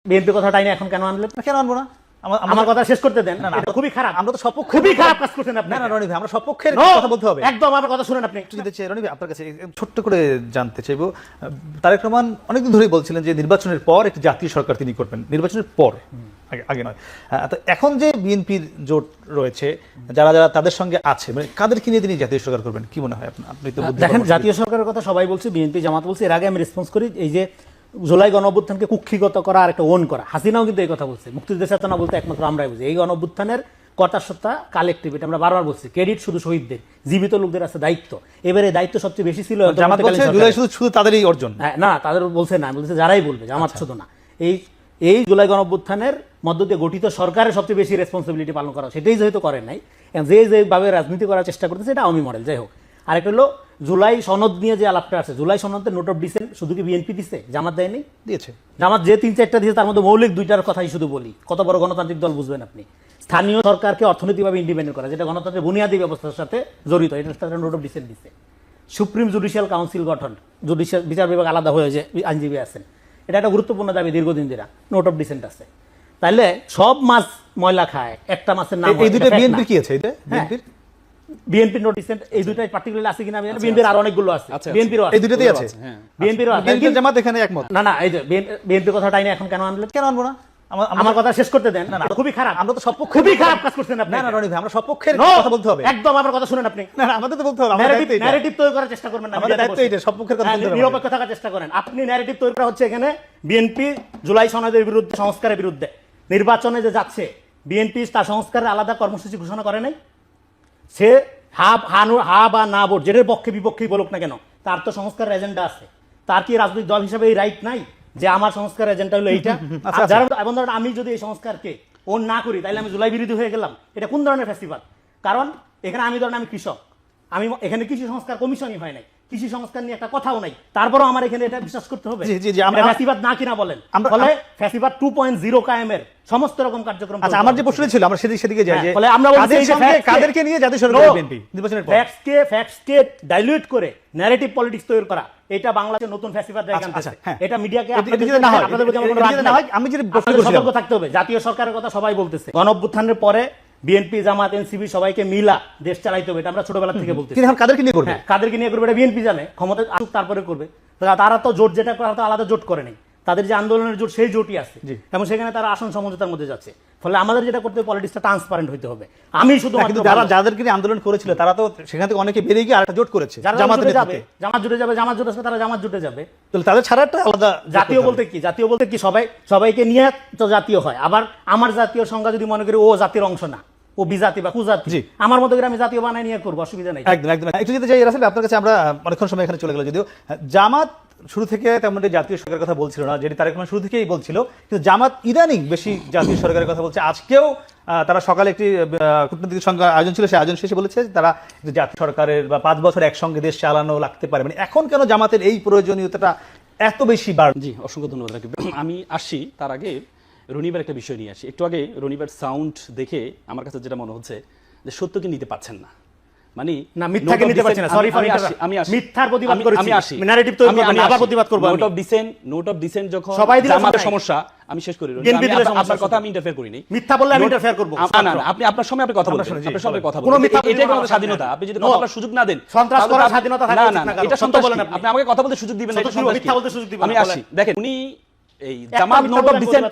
BNP কথাটাই না এখন কেন আনলেন? কেন আনবো না? আমার কথা শেষ করতে দেন। এটা খুবই খারাপ, আমরা তো সপক্ষে, খুবই খারাপ কাজ করছেন আপনি। না না রনি ভাই, আমরা সপক্ষের কথা বলতে হবে। একদম আমার কথা শুনেন আপনি। যদি চাই রনি ভাই আপনার কাছে ছোট্ট করে জানতে চাইবো, তারেক রহমান অনেকদিন ধরেই বলছিলেন যে নির্বাচনের পর একটি জাতীয় সরকার তিনি করবেন, নির্বাচনের পর, আগে নয়। তো এখন যে বিএনপির জোট রয়েছে, যারা যারা তাদের সঙ্গে আছে, মানে কাদেরকে নিয়ে তিনি জাতীয় সরকার করবেন কি মনে হয় আপনি তো দেখেন, জাতীয় সরকারের কথা সবাই বলছে, বিএনপি জামাত বলছে। এর আগে আমি রেসপন্স করি, এই যে জুলাই গণঅভ্যুত্থানকে কুক্ষিগত করা আর একটা ওন করা, হাসিনাও কিন্তু এই কথা বলছে। মুক্তিযুদ্ধের চেতনা বলতে একমাত্র আমরাই বুঝি। এই গণঅভ্যুত্থানের কর্তাসত্তা কালেকটিভ, এটা আমরা বারবার বলছি। ক্রেডিট শুধু শহীদদের, জীবিত লোকদের আছে দায়িত্ব। এবারে দায়িত্ব সবচেয়ে বেশি ছিল জামাত বলছে জুলাই শুধু তাদেরই অর্জন। না, তাদের বলছে না, বলছে যারাই বলবে, জামাত শুধু না। এই জুলাই গণঅভ্যুত্থানের মধ্য দিয়ে গঠিত সরকারের সবচেয়ে বেশি রেসপন্সিবিলিটি পালন করা, সেটাই যেহেতু করেন নাই, যেভাবে রাজনীতি করার চেষ্টা করতেছে এটা আওয়ামী মডেল। যাই হোক, আরেকটা হলো জুলাই সনদ নিয়ে যে আলাপটা আছে, জুলাই সনদের নোট অফ ডিসেন্ট শুধু কি বিএনপি দিচ্ছে, জামাত দেয়নি? দিয়েছে। জামাত যে ৩-৪টা দিয়েছে তার মধ্যে মৌলিক 2টার কথাই শুধু বলি। কত বড় গণতান্ত্রিক দল বুঝবেন আপনি? স্থানীয় সরকারকে অর্থনৈতিকভাবে ইন্ডিপেন্ডেন্ট করা, যেটা গণতন্ত্রের বুনিয়াদী ব্যবস্থার সাথে জড়িত, এটা তারা নোট অফ ডিসেন্ট দিচ্ছে। সুপ্রিম জুডিশিয়াল কাউন্সিল গঠন, জুডিশিয়াল বিচার বিভাগ আলাদা হয়ে যে আইনজীবী আছেন, এটা একটা গুরুত্বপূর্ণ দাবি দীর্ঘদিন ধরে, নোট অফ ডিসেন্ট আছে। তাইলে সব মাছ ময়লা খায়, একটা মাছের নাম এই দুটো বিএনপি কি আছে? এটা বিএনপির বিএনপির নোট ডিসেন্ট, এই দুটাই পার্টিকুলারলি আছে কিনা আমি জানি। বিএনপির আর অনেকগুলো আছে, বিএনপিরও আছে, এই দুটোতেই আছে। বিএনপিরও আছে। বিএনপি জামাত এখানে একমত না না, এই যে বিএনপি কথাটাই না এখন কেন আনলেন? কেন আনবো না? আমার কথা শেষ করতে দেন। এটা খুবই খারাপ, আমরা তো সপক্ষে, খুবই খারাপ কাজ করছেন আপনি। না না রনি ভাই, আমরা সপক্ষের কথা বলতে হবে। একদম আমার কথা শুনেন আপনি। না না, আমাদের তো বলতে হবে, আমাদের দায়িত্ব এটা। ন্যারেটিভ তৈরি করার চেষ্টা করবেন না, আমাদের দায়িত্ব এটা, সপক্ষের কথা বলতে হবে, নিরপেক্ষ থাকার চেষ্টা করেন। আপনি ন্যারেটিভ তৈরি করা হচ্ছে এখানে বিএনপি জুলাই সনদের বিরুদ্ধে, সংস্কারের বিরুদ্ধে। নির্বাচনে যে যাচ্ছে বিএনপি তার সংস্কারের আলাদা কর্মসূচি ঘোষণা করে নাই। সে হা বা না ভোট, যেটার পক্ষে বিপক্ষেই বলুক না কেন, তার তো সংস্কারের এজেন্ডা আছে। তার কি রাজনৈতিক দল হিসেবে এই রাইট নাই যে আমার সংস্কার এজেন্ডা হলো এইটা? এবং ধরেন আমি যদি এই সংস্কারকে ওন না করি, তাহলে আমি জুলাই বিরোধী হয়ে গেলাম। এটা কোন ধরনের ফেস্টিভাল? কারণ এখানে আমি ধরেন আমি কৃষক, আমি এখানে কৃষি সংস্কার কমিশনই হয় নাই, কৃষি সংস্কার নিয়ে একটা কথাও নাই, তারপরও আমার এখানে এটা বিশ্বাস করতে হবে আমরা ফ্যাসিবাদ না কিনা বলেন। ফলে ফ্যাসিবাদ 2.0 কায়েমের সমস্ত রকম কার্যক্রম। আচ্ছা, আমার যে প্রশ্ন ছিল, আমরা সেদিকে যাই যে ফলে আমরা বলছি কাদেরকে নিয়ে জাতীয় সরকার বিএনপি নির্বাচনের পর ফ্যাক্টসকে ডাইলিউট করে ন্যারেটিভ পলিটিক্স তৈরি করা, এটা বাংলাদেশের নতুন ফ্যাসিবাদ জায়গা আনতেছে। এটা মিডিয়াকে আপনাদের না হয়, আমি যে সতর্ক থাকতে হবে। জাতীয় সরকারের কথা সবাই বলতেছে, গণঅভ্যুত্থানের পরে বিএনপি জামাত এনসিপি সবাইকে মিলা দেশ চালাইতে হবে, এটা আমরা ছোটবেলা থেকে বলতেছি। কিন্তু কাদেরকে নিয়ে করবে? কাদেরকে নিয়ে করবে এটা বিএনপি জানে, ক্ষমতা আসুক তারপরে করবে। তারা তো জোট যেটা করে, তো আলাদা জোট করে নেই, তাদের যে আন্দোলনের জোট সেই জোটই আছে, এবং সেখানে তারা আসন সমঝোতার মধ্যে যাচ্ছে। ফলে আমাদের যেটা করতে হবে, পলিটিক্সটা ট্রান্সপারেন্ট হইতে হবে। আমি শুধু যাদেরকে নিয়ে আন্দোলন করেছিল তারা তো সেখান থেকে অনেকে বেরিয়ে গিয়ে আরেকটা জোট করেছে, জামাত জুটে যাবে, জামাত জোট আসবে, তারা জামাত জুটে যাবে। তাহলে তাদের ছাড়া একটা আলাদা জাতীয় বলতে কি? জাতীয় বলতে কি সবাইকে নিয়ে তো জাতীয় হয়। আবার আমার জাতীয় সংজ্ঞা যদি মনে করি ও জাতির অংশ না, ও বিজাতি বা কুজাতি, আমার মতো করে আমি জাতীয় বানাই নিয়ে করবো, অসুবিধা নেই। একদম একদম। একটু যেতে চাই রাসেল, আপনার কাছে আমরা অনেকক্ষণ সময় এখানে চলে গেল, যদিও জামাত শুরু থেকে তেমন জাতীয় সরকারের কথা বলছিল না, যেটি তারেক রহমান শুরু থেকেই বলছিল, কিন্তু জামাত ইদানিং বেশি জাতীয় সরকারের কথা বলছে। আজকেও তারা সকালে একটি কূটনৈতিক সংঘ আয়োজন ছিল, সেই আয়োজন শেষে বলেছে তারা জাতীয় সরকারের বা 5 বছর একসঙ্গে দেশ চালানো লাগতে পারে। মানে এখন কেন জামাতের এই প্রয়োজনীয়তাটা এত বেশি বাড়? জি, অসংখ্য ধন্যবাদ রাকিব। আমি আসছি তার আগে রনিবার একটা বিষয় নিয়ে আসি। একটু আগে রনিবার সাউন্ড দেখে আমার কাছে যেটা মনে হচ্ছে যে সত্যকে নিতে পারছেন না, মানে না, মিথ্যাকে নিতে পারছেন না। সরি ফর মিথ্যার প্রতিবাদ করেছি, আমি আসি ন্যারেটিভ তৈরি করব, আমি আবার প্রতিবাদ করব। নোট অফ ডিসেন্ট যখন সবাই দিলে আমাদের সমস্যা, আমি শেষ করি। আপনার কথা আমি ইন্টারফেয়ার করি নাই, মিথ্যা বললে আমি ইন্টারফেয়ার করব না। না, আপনি আপনার সময় আপনি কথা বলবেন, আপনার সময় কথা বলবেন, এটাই কোনো স্বাধীনতা। আপনি যদি কথা বলার সুযোগ না দেন, সন্ত্রাস করার স্বাধীনতা থাকে না, এটা সন্ত্রাস বলেন। আপনি আমাকে কথা বলতে সুযোগ দিবেন না, এটা সন্ত্রাস। মিথ্যা বলতে সুযোগ দিবেন না। আমি আসি, দেখেন উনি এই জামাত নোট অফ ডিসেন্ট,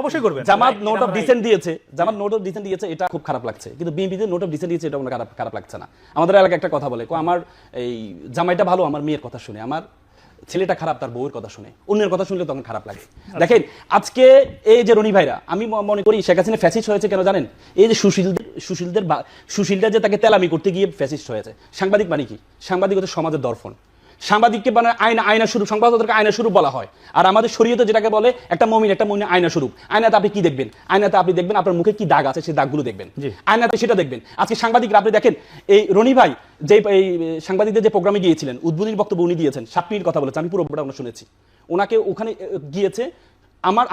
অবশ্যই করবেন, জামাত নোট অফ ডিসেন্ট দিয়েছে, জামাত নোট অফ ডিসেন্ট দিয়েছে, এটা খুব খারাপ লাগছে। কিন্তু বিএনপি নোট অফ ডিসেন্ট দিয়েছে, এটা আমার খারাপ লাগছে না। আমাদের এলাকায় একটা কথা বলে, আমার এই জামাইটা ভালো আমার মেয়ের কথা শুনে, আমার ছেলেটা খারাপ তার বউয়ের কথা শুনে, অন্যের কথা শুনলে তখন খারাপ লাগে। দেখেন আজকে এই যে রনি ভাইরা, আমি মনে করি শেখ হাসিনা ফ্যাসিস্ট হয়েছে কেন জানেন? এই যে সুশীলদের যে তাকে তেলামি করতে গিয়ে ফ্যাসিস্ট হয়েছে। সাংবাদিক মানে কি? সাংবাদিক হচ্ছে সমাজের দর্পণ। সাংবাদিককে মানে আয়না স্বরূপ, সংবাদদাতাকে আয়না স্বরূপ বলা হয়। আর আমাদের শরীয়তে যেটাকে বলে একটা মুমিন আয়না স্বরূপ। আয়নাতে আপনি কি দেখবেন? আয়নাতে আপনি দেখবেন আপনার মুখে কি দাগ আছে, সেই দাগগুলো দেখবেন, আয়নাতে সেটা দেখবেন। আজকে সাংবাদিকরা আপনি দেখেন, এই রনি ভাই যে এই সাংবাদিকদের যে প্রোগ্রামে গিয়েছিলেন, উদ্বোধনী বক্তব্য উনি দিয়েছেন, 7 মিনিট কথা বলেছেন, আমি পুরো আমরা শুনেছি। ওনাকে ওখানে গিয়েছে, আমার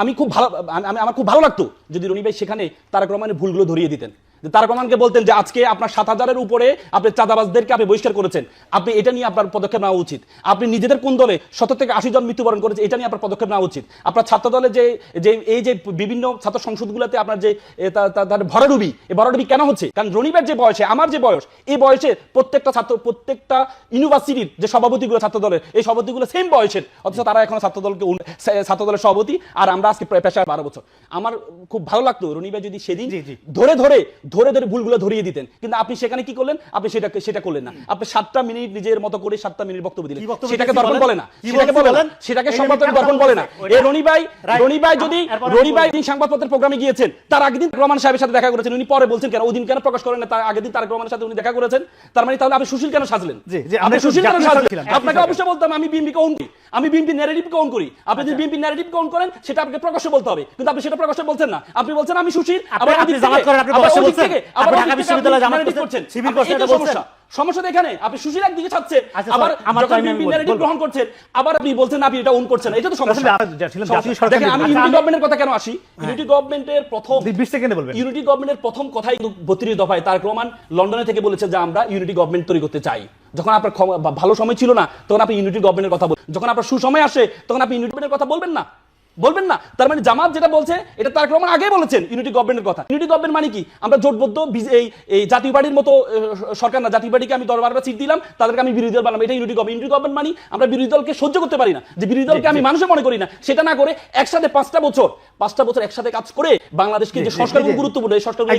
খুব ভালো লাগতো যদি রনি ভাই সেখানে তারেক রহমানের ভুলগুলো ধরিয়ে দিতেন, যে তারেক রহমানকে বলতেন যে আজকে আপনার 7,000-এর উপরে আপনি চাঁদাবাজদেরকে আপনি বহিষ্কার করেছেন, আপনি এটা নিয়ে আপনার পদক্ষেপ নেওয়া উচিত। আপনি নিজেদের কোন দলে 70 থেকে 80 জন মৃত্যুবরণ করেছে, এটা নিয়ে আপনার পদক্ষেপ নেওয়া উচিত। আপনার ছাত্র দলে যে এই যে বিভিন্ন ছাত্র সংসদগুলোতে আপনার যে তার ভরাডুবি, এই ভরাডুবি কেন হচ্ছে? কারণ রনিবের যে বয়সে, আমার যে বয়স, এই বয়সে প্রত্যেকটা ইউনিভার্সিটির যে সভাপতিগুলো ছাত্র দলের, এই সভাপতিগুলো সেম বয়সের, অথচ তারা এখন ছাত্র দলের সভাপতি, আর আমরা আজকে পেশায় 12 বছর। আমার খুব ভালো লাগতো রনিবা যদি সেদিন ধরে ভুলগুলো ধরিয়ে দিতেন, কিন্তু আপনি সেখানে কি করলেন? আপনি সেটা করলেন না। আপনি 7টা মিনিট নিজের মতো করে 7টা মিনিট বক্তব্য দিলেন, সেটাকে দর্পণ বলে না, সেটাকে সংবাদপত্রের দর্পণ বলে না। এই রনিবাই যদি সংবাদপত্রের প্রোগ্রামে গিয়েছেন, তার আগের দিন রহমান সাহেবের সাথে দেখা করেছেন, উনি পরে বলছেন কেন ওই দিন কেন প্রকাশ করেন না, তার আগের দিন তারেক রহমানের সাথে উনি দেখা করেছেন, তার মানে তাহলে আপনি সুশীল কেন সাজলেন? আপনি সুশীল কেন সাজলেন? আপনাকে অবশ্যই বলতাম আমি বিএনপিকে ওন করি, আমি বিএনপি ন্যারেটিভকে ওন করি। আপনি যদি বিএনপি ন্যারেটিভকে ওন করেন, সেটা আপনাকে প্রকাশ্যে বলতে হবে, কিন্তু আপনি সেটা প্রকাশ্যে বলছেন না। আপনি বলছেন আমি সুশীল, আবার আপনি জামাত করেন, আপনি প্রকাশ্যে বলছেন, আপনি ঢাকা বিশ্ববিদ্যালয়ে জামাত করছেন, শিবির করছেন, এটা বলছেন। সমস্যা এখানে আপনি সুশীল একদিকে ছাড়ছেন, আবার বিএনপি ন্যারেটিভ গ্রহণ করছেন, আবার আপনি বলছেন আপনি এটা ওন করছেন, এটা তো সমস্যা। দেখেন আমি ইউনিটি গভর্নমেন্টের কথা কেন আসি, ইউনিটি গভর্নমেন্টের প্রথম 20 সেকেন্ডে বলবেন। ইউনিটি গভর্নমেন্টের প্রথম কথাই 32 দফায় তারেক রহমান লন্ডনে থেকে বলেছে যে আমরা ইউনিটি গভর্নমেন্ট তৈরি করতে চাই। যখন আপনার ভালো সময় ছিল না, তখন আপনি ইউনিটি গভর্নমেন্টের কথা বলবেন, যখন আপনার সুসময় আসে, তখন আপনি ইউনিটি গভর্নমেন্টের কথা বলবেন না। তার মানে জামাত যেটা বলছে এটা তারেক রহমান আগে বলেছেন ইউনিটি গভর্নমেন্টের কথা। ইউনিটি গভর্নমেন্ট মানে কি? আমরা জোটবদ্ধ এই জাতীয় পার্টির মতো সরকার না, জাতীয় পার্টিকে আমি 10-12টা সিট দিলাম, তাদেরকে আমি বিরোধী দল বানাবো, এটা ইউনিটি গভর্নমেন্ট। ইউনিটি গভর্নমেন্ট মানে আমরা বিরোধী দলকে সহ্য করতে পারি না, যে বিরোধী দলকে আমি মানুষে মনে করি না, সেটা না করে একসাথে 5টা বছর একসাথে কাজ করে বাংলাদেশকে যে সংস্কারগুলো গুরুত্বপূর্ণ, এই সংস্কারগুলো